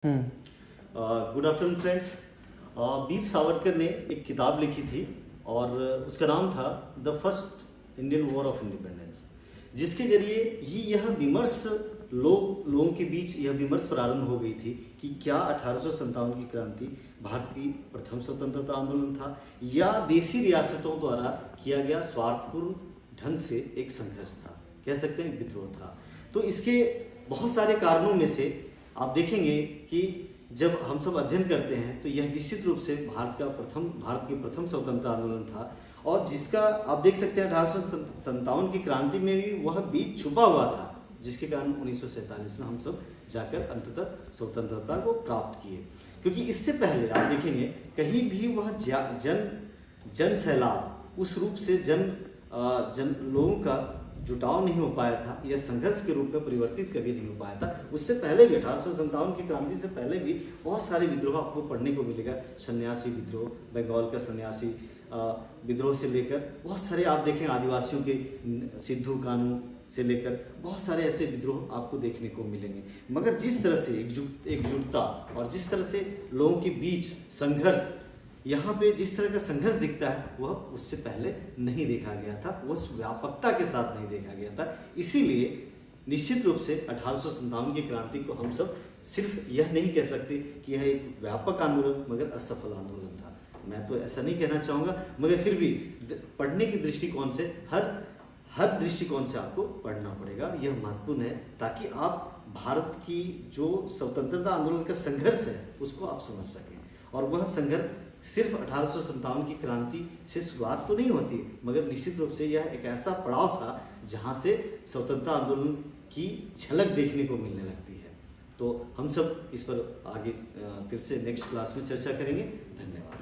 Good afternoon friends. Veer Savarkar ने एक किताब लिखी थी और उसका नाम था the first Indian war of independence, जिसके जरिए ही यह विमर्श लोगों के बीच यह विमर्श प्रारंभ हो गई थी कि क्या 1857 की क्रांति भारत की प्रथम स्वतंत्रता आंदोलन था या देसी रियासतों द्वारा किया गया स्वार्थपूर्ण ढंग से एक संघर्ष था, कह सकते हैं विद्रोह था। तो इसके बहुत सारे कारणों में से आप देखेंगे कि जब हम सब अध्ययन करते हैं तो यह निश्चित रूप से भारत के प्रथम स्वतंत्रता आंदोलन था और जिसका आप देख सकते हैं 1857 की क्रांति में भी वह बीज छुपा हुआ था, जिसके कारण 1947 में हम सब जाकर अंततः स्वतंत्रता को प्राप्त किए। क्योंकि इससे पहले आप देखेंगे कहीं भी वह जन सैलाब उस रूप से जन लोगों का जुटाव नहीं हो पाया था या संघर्ष के रूप में परिवर्तित कभी नहीं हो पाया था। उससे पहले भी 1857 की क्रांति से पहले भी बहुत सारे विद्रोह आपको पढ़ने को मिलेगा। सन्यासी विद्रोह, बंगाल का सन्यासी विद्रोह से लेकर बहुत सारे आप देखें आदिवासियों के सिद्धू कानू से लेकर बहुत सारे ऐसे विद्रोह आपको देखने को मिलेंगे। मगर जिस तरह से एकजुटता और जिस तरह से लोगों के बीच संघर्ष, यहाँ पे जिस तरह का संघर्ष दिखता है वह उससे पहले नहीं देखा गया था, वह उस व्यापकता के साथ नहीं देखा गया था। इसीलिए निश्चित रूप से 1857 की क्रांति को हम सब सिर्फ यह नहीं कह सकते कि यह एक व्यापक आंदोलन मगर असफल आंदोलन था। मैं तो ऐसा नहीं कहना चाहूँगा, मगर फिर भी पढ़ने के दृष्टिकोण से हर दृष्टिकोण से आपको पढ़ना पड़ेगा। यह महत्वपूर्ण है ताकि आप भारत की जो स्वतंत्रता आंदोलन का संघर्ष है उसको आप समझ सकें। और वह संघर्ष सिर्फ 1857 की क्रांति से शुरुआत तो नहीं होती, मगर निश्चित रूप से यह एक ऐसा पड़ाव था जहां से स्वतंत्रता आंदोलन की झलक देखने को मिलने लगती है। तो हम सब इस पर आगे फिर से नेक्स्ट क्लास में चर्चा करेंगे। धन्यवाद।